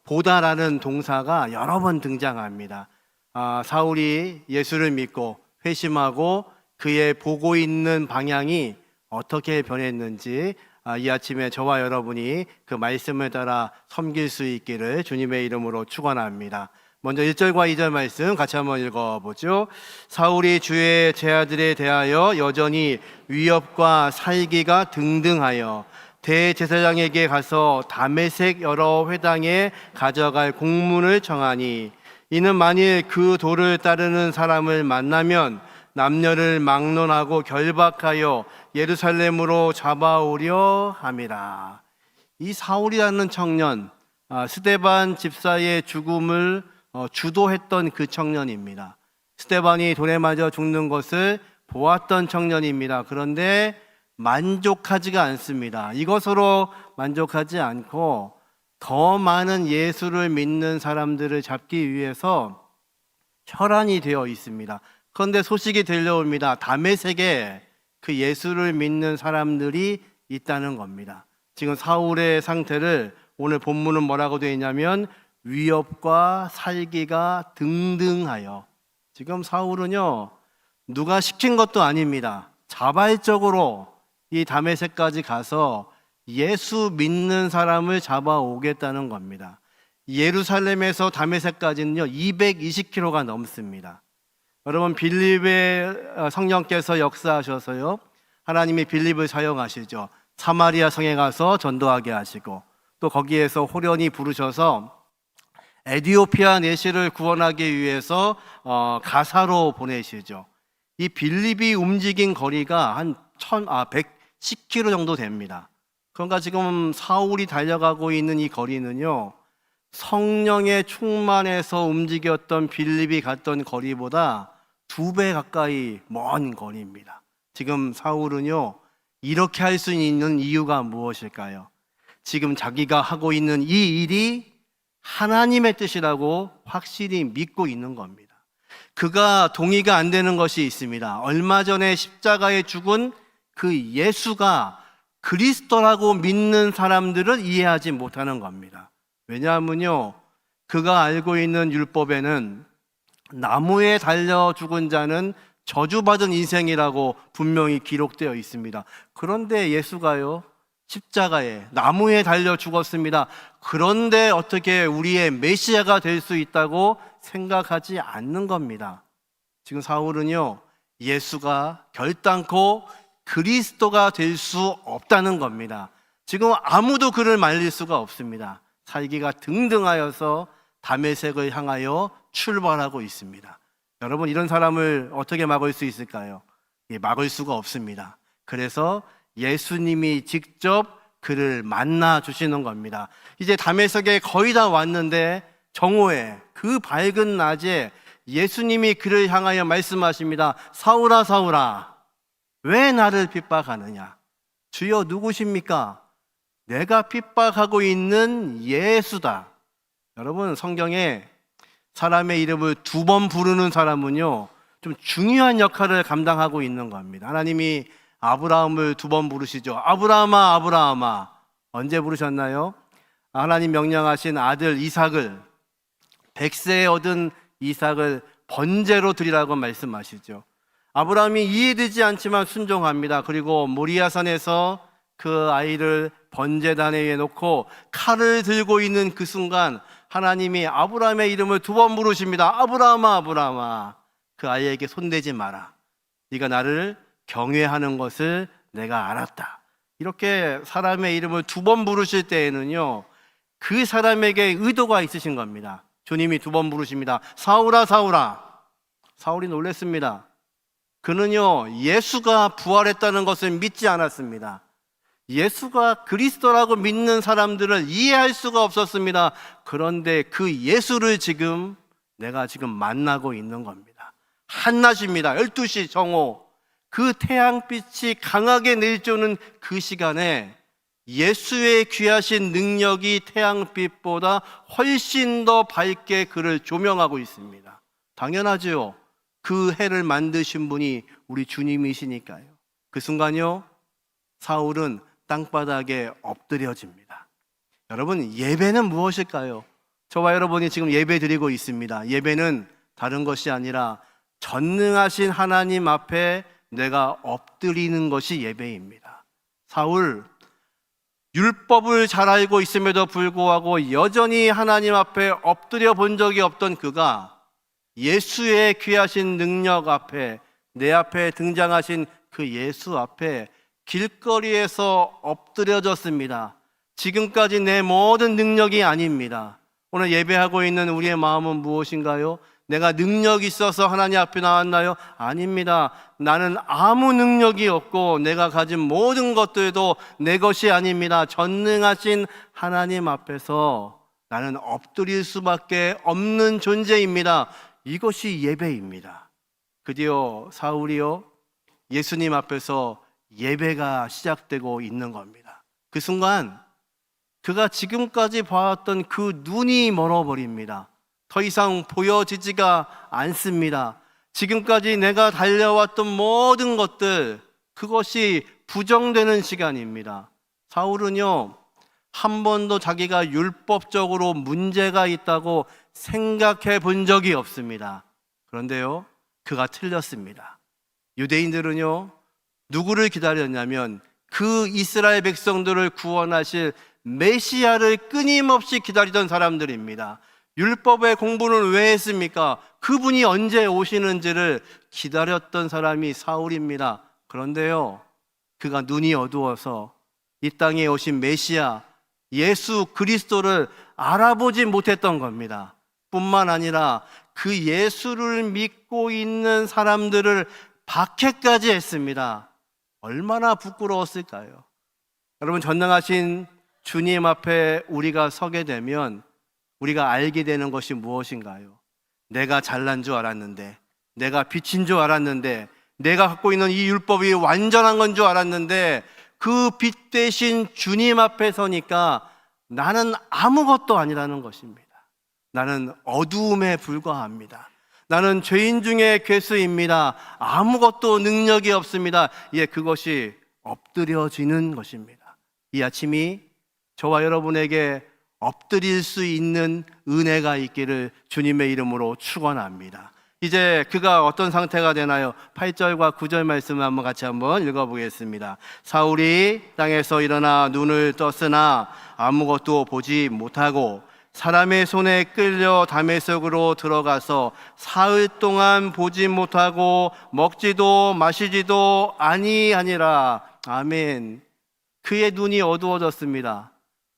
보다라는 동사가 여러 번 등장합니다. 사울이 예수를 믿고 회심하고 그의 보고 있는 방향이 어떻게 변했는지 이 아침에 저와 여러분이 그 말씀을 따라 섬길 수 있기를 주님의 이름으로 축원합니다. 먼저 1절과 2절 말씀 같이 한번 읽어보죠. 사울이 주의 제자들에 대하여 여전히 위협과 살기가 등등하여 대제사장에게 가서 다메섹 여러 회당에 가져갈 공문을 청하니, 이는 만일 그 도를 따르는 사람을 만나면 남녀를 막론하고 결박하여 예루살렘으로 잡아오려 함이라. 이 사울이라는 청년, 스데반 집사의 죽음을 주도했던 그 청년입니다. 스데반이 돌에 맞아 죽는 것을 보았던 청년입니다. 그런데 만족하지가 않습니다. 이것으로 만족하지 않고 더 많은 예수를 믿는 사람들을 잡기 위해서 혈안이 되어 있습니다. 그런데 소식이 들려옵니다. 다메섹에 그 예수를 믿는 사람들이 있다는 겁니다. 지금 사울의 상태를 오늘 본문은 뭐라고 되어 있냐면 위협과 살기가 등등하여, 지금 사울은요 누가 시킨 것도 아닙니다. 자발적으로 이 다메섹까지 가서 예수 믿는 사람을 잡아오겠다는 겁니다. 예루살렘에서 다메섹까지는요 220km가 넘습니다. 여러분, 빌립의 성령께서 역사하셔서요 하나님이 빌립을 사용하시죠. 사마리아 성에 가서 전도하게 하시고, 또 거기에서 호련히 부르셔서 에디오피아 내시를 구원하기 위해서 가사로 보내시죠. 이 빌립이 움직인 거리가 한 110km 정도 됩니다. 그러니까 지금 사울이 달려가고 있는 이 거리는요 성령의 충만해서 움직였던 빌립이 갔던 거리보다 2배 가까이 먼 거리입니다. 지금 사울은요 이렇게 할 수 있는 이유가 무엇일까요? 지금 자기가 하고 있는 이 일이 하나님의 뜻이라고 확실히 믿고 있는 겁니다. 그가 동의가 안 되는 것이 있습니다. 얼마 전에 십자가에 죽은 그 예수가 그리스도라고 믿는 사람들은 이해하지 못하는 겁니다. 왜냐하면요 그가 알고 있는 율법에는 나무에 달려 죽은 자는 저주받은 인생이라고 분명히 기록되어 있습니다. 그런데 예수가요 십자가에 나무에 달려 죽었습니다. 그런데 어떻게 우리의 메시아가 될 수 있다고 생각하지 않는 겁니다. 지금 사울은요 예수가 결단코 그리스도가 될 수 없다는 겁니다. 지금 아무도 그를 말릴 수가 없습니다. 살기가 등등하여서 다메섹을 향하여 출발하고 있습니다. 여러분, 이런 사람을 어떻게 막을 수 있을까요? 막을 수가 없습니다. 그래서 예수님이 직접 그를 만나 주시는 겁니다. 이제 다메섹에 거의 다 왔는데 정오에 그 밝은 낮에 예수님이 그를 향하여 말씀하십니다. 사울아 사울아 왜 나를 핍박하느냐? 주여 누구십니까? 내가 핍박하고 있는 예수다. 여러분, 성경에 사람의 이름을 2번 부르는 사람은요 좀 중요한 역할을 감당하고 있는 겁니다. 하나님이 아브라함을 2번 부르시죠. 아브라함아 아브라함아. 언제 부르셨나요? 하나님 명령하신 아들 이삭을, 100세에 얻은 이삭을 번제로 드리라고 말씀하시죠. 아브라함이 이해되지 않지만 순종합니다. 그리고 모리아산에서 그 아이를 번제단에 위에 놓고 칼을 들고 있는 그 순간 하나님이 아브라함의 이름을 2번 부르십니다. 아브라함아 아브라함아, 그 아이에게 손대지 마라. 네가 나를 경외하는 것을 내가 알았다. 이렇게 사람의 이름을 2번 부르실 때에는요 그 사람에게 의도가 있으신 겁니다. 주님이 2번 부르십니다. 사울아 사울아. 사울이 놀랐습니다. 그는요 예수가 부활했다는 것을 믿지 않았습니다. 예수가 그리스도라고 믿는 사람들을 이해할 수가 없었습니다. 그런데 그 예수를 내가 지금 만나고 있는 겁니다. 한낮입니다. 12시 정오, 그 태양빛이 강하게 내리쬐는 그 시간에 예수의 귀하신 능력이 태양빛보다 훨씬 더 밝게 그를 조명하고 있습니다. 당연하죠. 그 해를 만드신 분이 우리 주님이시니까요. 그 순간요 사울은 땅바닥에 엎드려집니다. 여러분, 예배는 무엇일까요? 저와 여러분이 지금 예배 드리고 있습니다. 예배는 다른 것이 아니라 전능하신 하나님 앞에 내가 엎드리는 것이 예배입니다. 사울, 율법을 잘 알고 있음에도 불구하고 여전히 하나님 앞에 엎드려 본 적이 없던 그가 예수의 귀하신 능력 앞에, 내 앞에 등장하신 그 예수 앞에 길거리에서 엎드려졌습니다. 지금까지 내 모든 능력이 아닙니다. 오늘 예배하고 있는 우리의 마음은 무엇인가요? 내가 능력이 있어서 하나님 앞에 나왔나요? 아닙니다. 나는 아무 능력이 없고 내가 가진 모든 것들도 내 것이 아닙니다. 전능하신 하나님 앞에서 나는 엎드릴 수밖에 없는 존재입니다. 이것이 예배입니다. 드디어 사울이요, 예수님 앞에서 예배가 시작되고 있는 겁니다. 그 순간 그가 지금까지 봐왔던 그 눈이 멀어버립니다. 더 이상 보여지지가 않습니다. 지금까지 내가 달려왔던 모든 것들, 그것이 부정되는 시간입니다. 사울은요, 한 번도 자기가 율법적으로 문제가 있다고 생각해 본 적이 없습니다. 그런데요, 그가 틀렸습니다. 유대인들은요, 누구를 기다렸냐면 그 이스라엘 백성들을 구원하실 메시아를 끊임없이 기다리던 사람들입니다. 율법의 공부는 왜 했습니까? 그분이 언제 오시는지를 기다렸던 사람이 사울입니다. 그런데요, 그가 눈이 어두워서 이 땅에 오신 메시아 예수 그리스도를 알아보지 못했던 겁니다. 뿐만 아니라 그 예수를 믿고 있는 사람들을 박해까지 했습니다. 얼마나 부끄러웠을까요? 여러분, 전능하신 주님 앞에 우리가 서게 되면 우리가 알게 되는 것이 무엇인가요? 내가 잘난 줄 알았는데, 내가 빛인 줄 알았는데, 내가 갖고 있는 이 율법이 완전한 건 줄 알았는데, 그 빛 대신 주님 앞에 서니까 나는 아무것도 아니라는 것입니다. 나는 어두움에 불과합니다. 나는 죄인 중에 괴수입니다. 아무것도 능력이 없습니다. 예, 그것이 엎드려지는 것입니다. 이 아침이 저와 여러분에게 엎드릴 수 있는 은혜가 있기를 주님의 이름으로 축원합니다. 이제 그가 어떤 상태가 되나요? 8절과 9절 말씀을 같이 한번 읽어보겠습니다. 사울이 땅에서 일어나 눈을 떴으나 아무것도 보지 못하고 사람의 손에 끌려 다메섹으로 들어가서 사흘 동안 보지 못하고 먹지도 마시지도 아니하니라. 아멘. 그의 눈이 어두워졌습니다.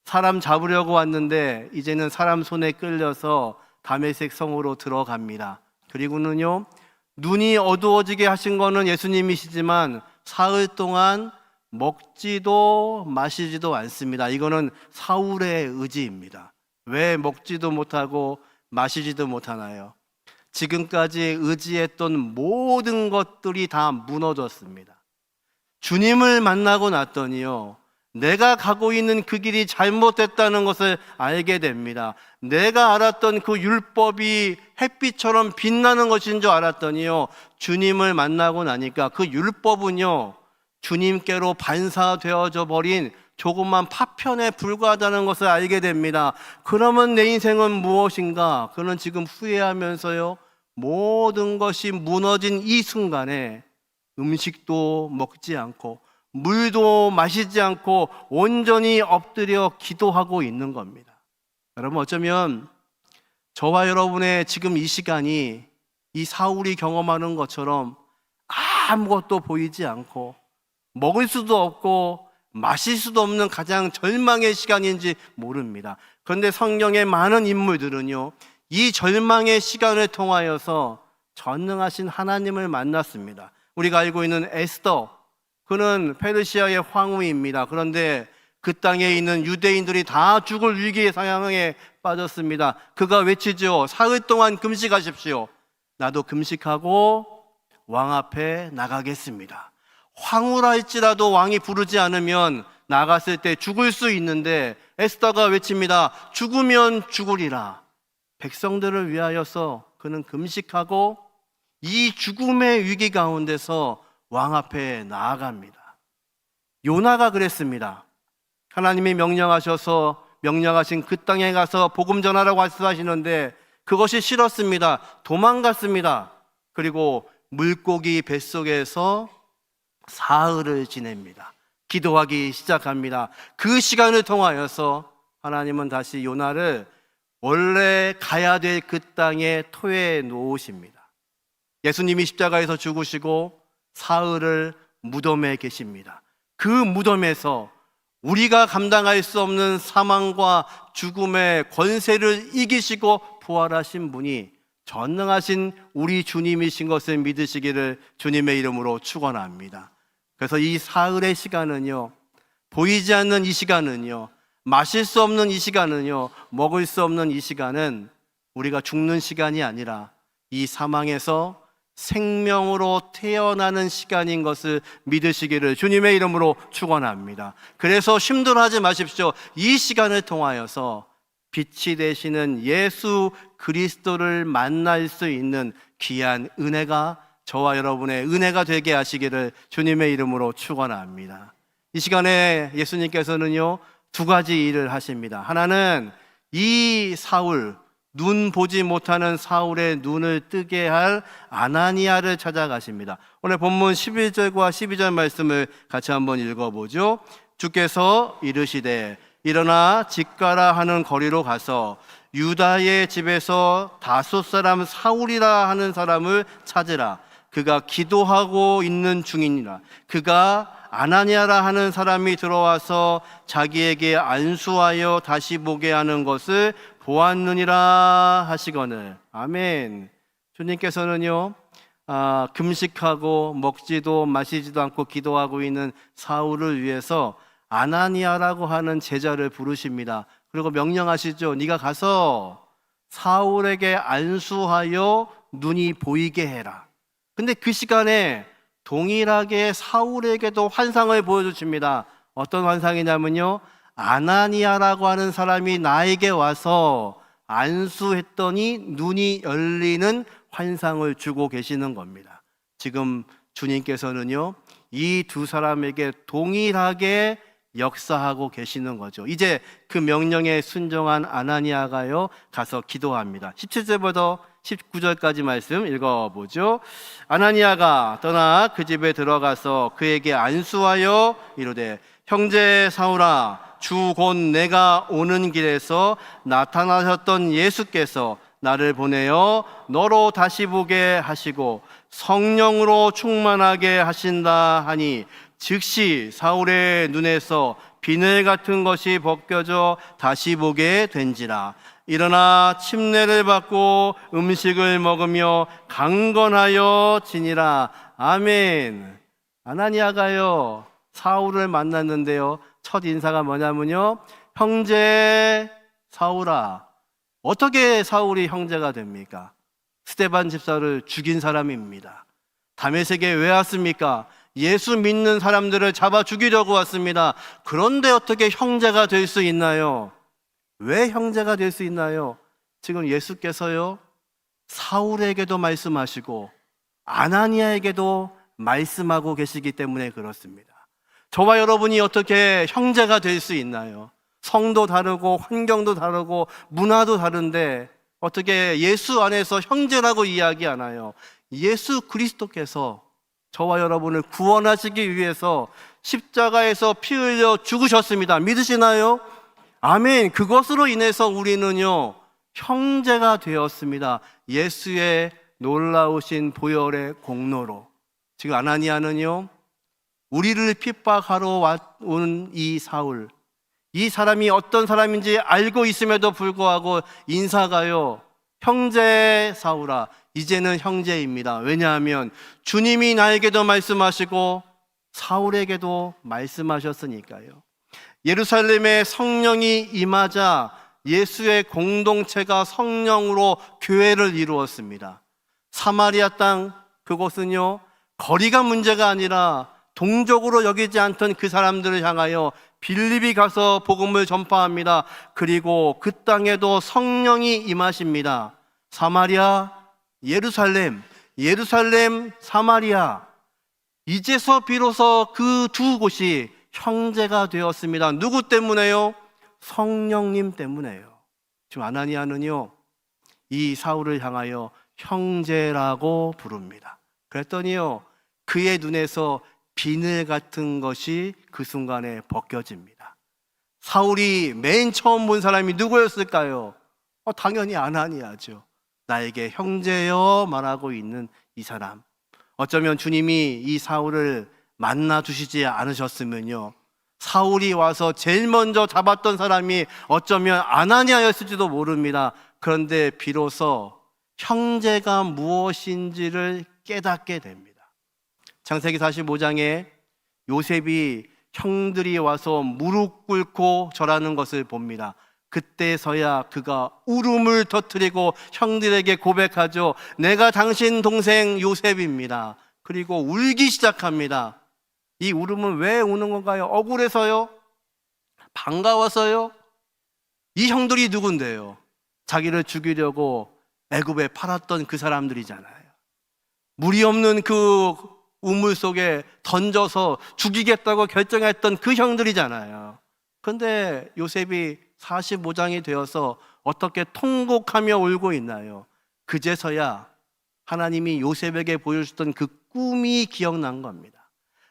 사람 잡으려고 왔는데 이제는 사람 손에 끌려서 다메섹 성으로 들어갑니다. 그리고는요, 눈이 어두워지게 하신 거는 예수님이시지만 사흘 동안 먹지도 마시지도 않습니다. 이거는 사울의 의지입니다. 왜 먹지도 못하고 마시지도 못하나요? 지금까지 의지했던 모든 것들이 다 무너졌습니다. 주님을 만나고 났더니요, 내가 가고 있는 그 길이 잘못됐다는 것을 알게 됩니다. 내가 알았던 그 율법이 햇빛처럼 빛나는 것인 줄 알았더니요, 주님을 만나고 나니까 그 율법은요, 주님께로 반사되어져 버린 조그만 파편에 불과하다는 것을 알게 됩니다. 그러면 내 인생은 무엇인가? 그는 지금 후회하면서요, 모든 것이 무너진 이 순간에 음식도 먹지 않고 물도 마시지 않고 온전히 엎드려 기도하고 있는 겁니다. 여러분, 어쩌면 저와 여러분의 지금 이 시간이 이 사울이 경험하는 것처럼 아무것도 보이지 않고 먹을 수도 없고 마실 수도 없는 가장 절망의 시간인지 모릅니다. 그런데 성경의 많은 인물들은요, 이 절망의 시간을 통하여서 전능하신 하나님을 만났습니다. 우리가 알고 있는 에스더, 그는 페르시아의 황후입니다. 그런데 그 땅에 있는 유대인들이 다 죽을 위기의 상황에 빠졌습니다. 그가 외치죠. 사흘 동안 금식하십시오. 나도 금식하고 왕 앞에 나가겠습니다. 황후라 할지라도 왕이 부르지 않으면 나갔을 때 죽을 수 있는데 에스더가 외칩니다. 죽으면 죽으리라. 백성들을 위하여서 그는 금식하고 이 죽음의 위기 가운데서 왕 앞에 나아갑니다. 요나가 그랬습니다. 하나님이 명령하셔서 명령하신 그 땅에 가서 복음 전하라고 말씀하시는데 그것이 싫었습니다. 도망갔습니다. 그리고 물고기 뱃속에서 사흘을 지냅니다. 기도하기 시작합니다. 그 시간을 통하여서 하나님은 다시 요나를 원래 가야 될 그 땅에 토해 놓으십니다. 예수님이 십자가에서 죽으시고 사흘을 무덤에 계십니다. 그 무덤에서 우리가 감당할 수 없는 사망과 죽음의 권세를 이기시고 부활하신 분이 전능하신 우리 주님이신 것을 믿으시기를 주님의 이름으로 축원합니다. 그래서 이 사흘의 시간은요, 보이지 않는 이 시간은요, 마실 수 없는 이 시간은요, 먹을 수 없는 이 시간은 우리가 죽는 시간이 아니라 이 사망에서 생명으로 태어나는 시간인 것을 믿으시기를 주님의 이름으로 축원합니다. 그래서 힘들어하지 마십시오. 이 시간을 통하여서 빛이 되시는 예수 그리스도를 만날 수 있는 귀한 은혜가 저와 여러분의 은혜가 되게 하시기를 주님의 이름으로 축원합니다. 이 시간에 예수님께서는요, 두 가지 일을 하십니다. 하나는 이 사울, 눈 보지 못하는 사울의 눈을 뜨게 할 아나니아를 찾아가십니다. 오늘 본문 11절과 12절 말씀을 같이 한번 읽어보죠. 주께서 이르시되 일어나 집가라 하는 거리로 가서 유다의 집에서 다소 사람 사울이라 하는 사람을 찾으라. 그가 기도하고 있는 중이니라. 그가 아나니아라 하는 사람이 들어와서 자기에게 안수하여 다시 보게 하는 것을 보았느니라 하시거늘. 아멘. 주님께서는요, 금식하고 먹지도 마시지도 않고 기도하고 있는 사울을 위해서 아나니아라고 하는 제자를 부르십니다. 그리고 명령하시죠. 네가 가서 사울에게 안수하여 눈이 보이게 해라. 근데 그 시간에 동일하게 사울에게도 환상을 보여주십니다. 어떤 환상이냐면요, 아나니아라고 하는 사람이 나에게 와서 안수했더니 눈이 열리는 환상을 주고 계시는 겁니다. 지금 주님께서는요, 이 두 사람에게 동일하게 역사하고 계시는 거죠. 이제 그 명령에 순종한 아나니아가요, 가서 기도합니다. 17절부터 19절까지 말씀 읽어보죠. 아나니아가 떠나 그 집에 들어가서 그에게 안수하여 이르되 형제 사울아, 주 곧 내가 오는 길에서 나타나셨던 예수께서 나를 보내어 너로 다시 보게 하시고 성령으로 충만하게 하신다 하니 즉시 사울의 눈에서 비늘 같은 것이 벗겨져 다시 보게 된지라. 일어나 침례를 받고 음식을 먹으며 강건하여 지니라. 아멘. 아나니아가요, 사울을 만났는데요, 첫 인사가 뭐냐면요, 형제 사울아. 어떻게 사울이 형제가 됩니까? 스데반 집사를 죽인 사람입니다. 다메섹에 왜 왔습니까? 예수 믿는 사람들을 잡아 죽이려고 왔습니다. 그런데 어떻게 형제가 될 수 있나요? 왜 형제가 될 수 있나요? 지금 예수께서요, 사울에게도 말씀하시고 아나니아에게도 말씀하고 계시기 때문에 그렇습니다. 저와 여러분이 어떻게 형제가 될 수 있나요? 성도 다르고 환경도 다르고 문화도 다른데 어떻게 예수 안에서 형제라고 이야기하나요? 예수 그리스도께서 저와 여러분을 구원하시기 위해서 십자가에서 피 흘려 죽으셨습니다. 믿으시나요? 아멘. 그것으로 인해서 우리는요, 형제가 되었습니다. 예수의 놀라우신 보혈의 공로로. 지금 아나니아는요, 우리를 핍박하러 온 이 사울, 이 사람이 어떤 사람인지 알고 있음에도 불구하고 인사가요, 형제 사울아, 이제는 형제입니다. 왜냐하면 주님이 나에게도 말씀하시고 사울에게도 말씀하셨으니까요. 예루살렘에 성령이 임하자 예수의 공동체가 성령으로 교회를 이루었습니다. 사마리아 땅, 그곳은요, 거리가 문제가 아니라 동족으로 여기지 않던 그 사람들을 향하여 빌립이 가서 복음을 전파합니다. 그리고 그 땅에도 성령이 임하십니다. 사마리아, 예루살렘, 예루살렘, 사마리아. 이제서 비로소 그 두 곳이 형제가 되었습니다. 누구 때문에요? 성령님 때문에요. 지금 아나니아는요, 이 사울을 향하여 형제라고 부릅니다. 그랬더니요, 그의 눈에서 비늘 같은 것이 그 순간에 벗겨집니다. 사울이 맨 처음 본 사람이 누구였을까요? 당연히 아나니아죠. 나에게 형제여 말하고 있는 이 사람. 어쩌면 주님이 이 사울을 만나 주시지 않으셨으면요, 사울이 와서 제일 먼저 잡았던 사람이 어쩌면 아나니아였을지도 모릅니다. 그런데 비로소 형제가 무엇인지를 깨닫게 됩니다. 창세기 45장에 요셉이 형들이 와서 무릎 꿇고 절하는 것을 봅니다. 그때서야 그가 울음을 터뜨리고 형들에게 고백하죠. 내가 당신 동생 요셉입니다. 그리고 울기 시작합니다. 이 울음은 왜 우는 건가요? 억울해서요? 반가워서요? 이 형들이 누군데요? 자기를 죽이려고 애굽에 팔았던 그 사람들이잖아요. 물이 없는 그 우물 속에 던져서 죽이겠다고 결정했던 그 형들이잖아요. 그런데 요셉이 45장이 되어서 어떻게 통곡하며 울고 있나요? 그제서야 하나님이 요셉에게 보여주셨던 그 꿈이 기억난 겁니다.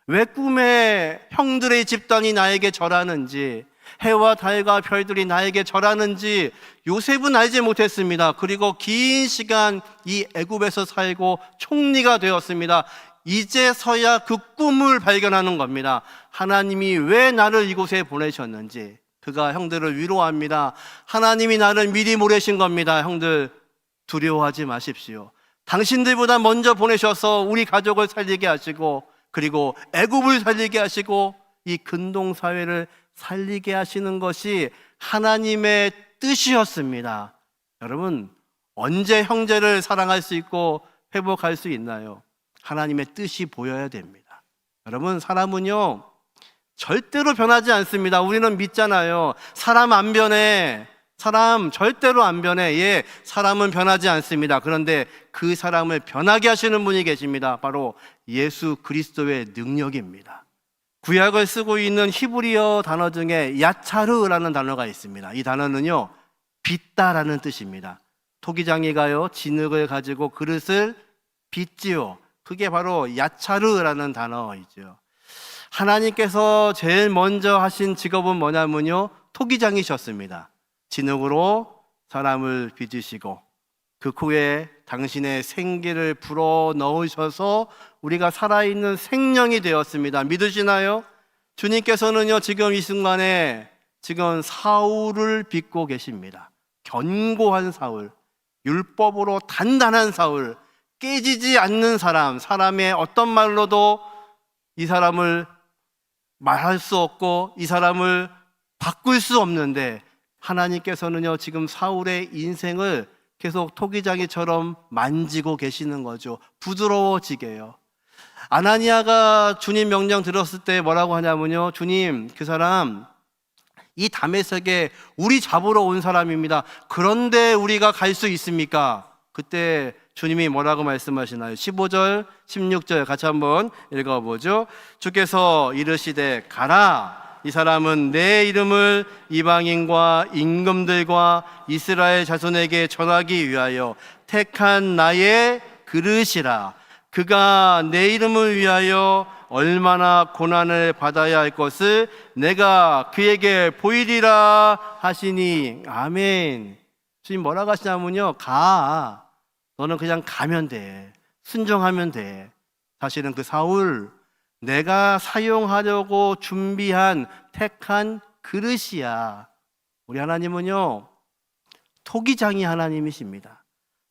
왜 꿈에 형들의 집단이 나에게 절하는지, 해와 달과 별들이 나에게 절하는지 요셉은 알지 못했습니다. 그리고 긴 시간 이 애굽에서 살고 총리가 되었습니다. 이제서야 그 꿈을 발견하는 겁니다. 하나님이 왜 나를 이곳에 보내셨는지. 그가 형들을 위로합니다. 하나님이 나를 미리 보내신 겁니다. 형들, 두려워하지 마십시오. 당신들보다 먼저 보내셔서 우리 가족을 살리게 하시고, 그리고 애굽을 살리게 하시고 이 근동사회를 살리게 하시는 것이 하나님의 뜻이었습니다. 여러분, 언제 형제를 사랑할 수 있고 회복할 수 있나요? 하나님의 뜻이 보여야 됩니다. 여러분, 사람은요 절대로 변하지 않습니다. 우리는 믿잖아요. 사람 안 변해. 사람 절대로 안 변해. 예, 사람은 변하지 않습니다. 그런데 그 사람을 변하게 하시는 분이 계십니다. 바로 예수 그리스도의 능력입니다. 구약을 쓰고 있는 히브리어 단어 중에 야차르라는 단어가 있습니다. 이 단어는요, 빚다라는 뜻입니다. 토기장이가요, 진흙을 가지고 그릇을 빚지요. 그게 바로 야차르라는 단어이죠. 하나님께서 제일 먼저 하신 직업은 뭐냐면요, 토기장이셨습니다. 진흙으로 사람을 빚으시고 그 후에 당신의 생기를 불어 넣으셔서 우리가 살아있는 생명이 되었습니다. 믿으시나요? 주님께서는요, 지금 이 순간에 지금 사울을 빚고 계십니다. 견고한 사울, 율법으로 단단한 사울, 깨지지 않는 사람, 사람의 어떤 말로도 이 사람을 말할 수 없고 이 사람을 바꿀 수 없는데, 하나님께서는요 지금 사울의 인생을 계속 토기장이처럼 만지고 계시는 거죠. 부드러워지게요. 아나니아가 주님 명령 들었을 때 뭐라고 하냐면요, 주님, 그 사람 이 다메섹에 우리 잡으러 온 사람입니다. 그런데 우리가 갈 수 있습니까? 그때 주님이 뭐라고 말씀하시나요? 15절, 16절 같이 한번 읽어보죠. 주께서 이르시되 가라. 이 사람은 내 이름을 이방인과 임금들과 이스라엘 자손에게 전하기 위하여 택한 나의 그릇이라. 그가 내 이름을 위하여 얼마나 고난을 받아야 할 것을 내가 그에게 보이리라 하시니. 아멘. 주님 뭐라고 하시냐면요, 가. 너는 그냥 가면 돼. 순종하면 돼. 사실은 그 사울, 내가 사용하려고 준비한 택한 그릇이야. 우리 하나님은요 토기장이 하나님이십니다.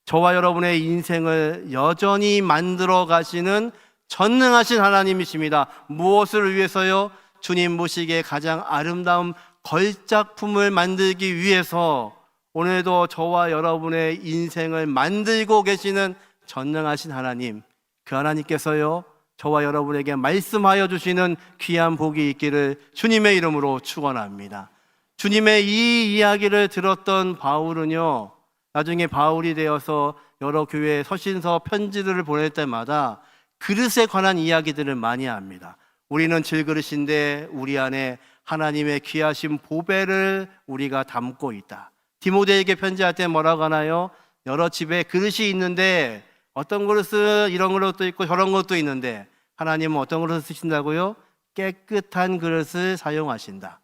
저와 여러분의 인생을 여전히 만들어 가시는 전능하신 하나님이십니다. 무엇을 위해서요? 주님 보시기에 가장 아름다운 걸작품을 만들기 위해서 오늘도 저와 여러분의 인생을 만들고 계시는 전능하신 하나님, 그 하나님께서요 저와 여러분에게 말씀하여 주시는 귀한 복이 있기를 주님의 이름으로 축원합니다. 주님의 이 이야기를 들었던 바울은요, 나중에 바울이 되어서 여러 교회에 서신서 편지들을 보낼 때마다 그릇에 관한 이야기들을 많이 합니다. 우리는 질그릇인데 우리 안에 하나님의 귀하신 보배를 우리가 담고 있다. 디모데에게 편지할 때 뭐라고 하나요? 여러 집에 그릇이 있는데 어떤 그릇은 이런 그릇도 있고 저런 것도 있는데 하나님은 어떤 그릇을 쓰신다고요? 깨끗한 그릇을 사용하신다.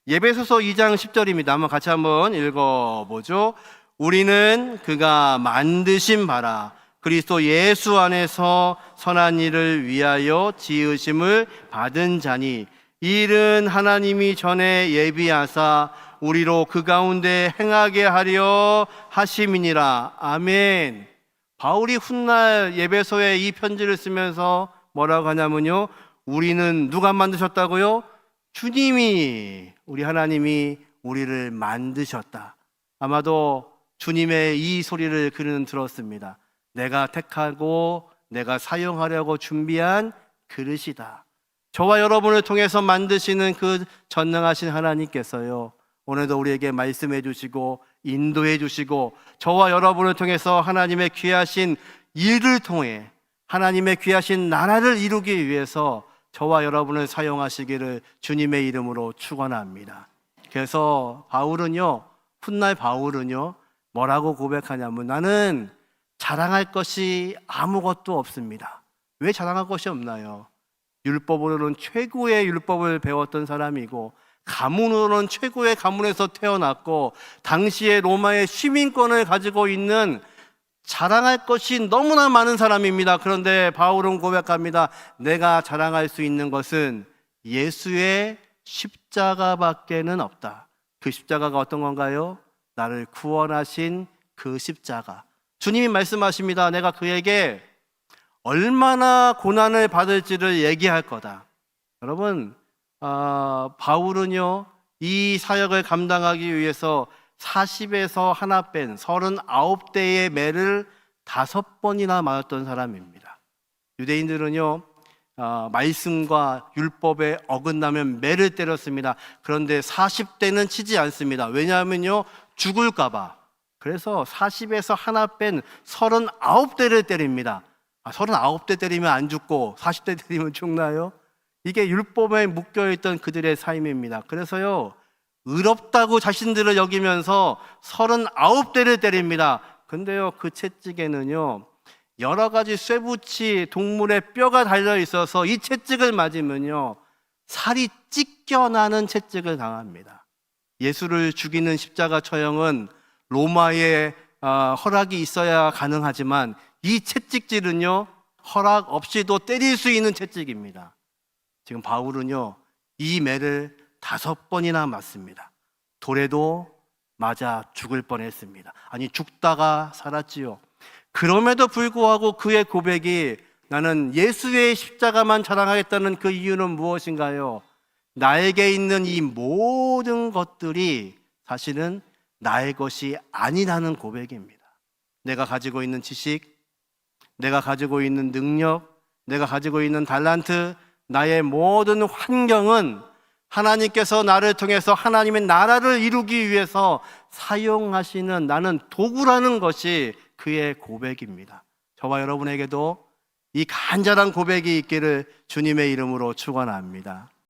예배소서 2장 10절입니다. 한번 같이 한번 읽어보죠. 우리는 그가 만드신 바라 그리스도 예수 안에서 선한 일을 위하여 지으심을 받은 자니 이 일은 하나님이 전에 예비하사 우리로 그 가운데 행하게 하려 하심이니라. 아멘. 바울이 훗날 예배소에 이 편지를 쓰면서 뭐라고 하냐면요, 우리는 누가 만드셨다고요? 주님이, 우리 하나님이 우리를 만드셨다. 아마도 주님의 이 소리를 그는 들었습니다. 내가 택하고 내가 사용하려고 준비한 그릇이다. 저와 여러분을 통해서 만드시는 그 전능하신 하나님께서요, 오늘도 우리에게 말씀해 주시고 인도해 주시고 저와 여러분을 통해서 하나님의 귀하신 일을 통해 하나님의 귀하신 나라를 이루기 위해서 저와 여러분을 사용하시기를 주님의 이름으로 축원합니다. 그래서 훗날 바울은요 뭐라고 고백하냐면 나는 자랑할 것이 아무것도 없습니다. 왜 자랑할 것이 없나요? 율법으로는 최고의 율법을 배웠던 사람이고 가문으로는 최고의 가문에서 태어났고 당시에 로마의 시민권을 가지고 있는 자랑할 것이 너무나 많은 사람입니다. 그런데 바울은 고백합니다. 내가 자랑할 수 있는 것은 예수의 십자가밖에는 없다. 그 십자가가 어떤 건가요? 나를 구원하신 그 십자가. 주님이 말씀하십니다. 내가 그에게 얼마나 고난을 받을지를 얘기할 거다. 여러분, 바울은요 이 사역을 감당하기 위해서 40에서 하나 뺀 39대의 매를 5번이나 맞았던 사람입니다. 유대인들은요 말씀과 율법에 어긋나면 매를 때렸습니다. 그런데 40대는 치지 않습니다. 왜냐하면요 죽을까 봐. 그래서 40에서 하나 뺀 39대를 때립니다. 39대 때리면 안 죽고 40대 때리면 죽나요? 이게 율법에 묶여있던 그들의 삶입니다. 그래서요 의롭다고 자신들을 여기면서 39대를 때립니다. 근데요 그 채찍에는요 여러 가지 쇠붙이 동물의 뼈가 달려있어서 이 채찍을 맞으면요 살이 찢겨나는 채찍을 당합니다. 예수를 죽이는 십자가 처형은 로마의 허락이 있어야 가능하지만 이 채찍질은요 허락 없이도 때릴 수 있는 채찍입니다. 지금 바울은요 이 매를 5번이나 맞습니다. 돌에도 맞아 죽을 뻔했습니다. 아니 죽다가 살았지요. 그럼에도 불구하고 그의 고백이 나는 예수의 십자가만 자랑하겠다는 그 이유는 무엇인가요? 나에게 있는 이 모든 것들이 사실은 나의 것이 아니라는 고백입니다. 내가 가지고 있는 지식, 내가 가지고 있는 능력, 내가 가지고 있는 달란트, 나의 모든 환경은 하나님께서 나를 통해서 하나님의 나라를 이루기 위해서 사용하시는 나는 도구라는 것이 그의 고백입니다. 저와 여러분에게도 이 간절한 고백이 있기를 주님의 이름으로 축원합니다.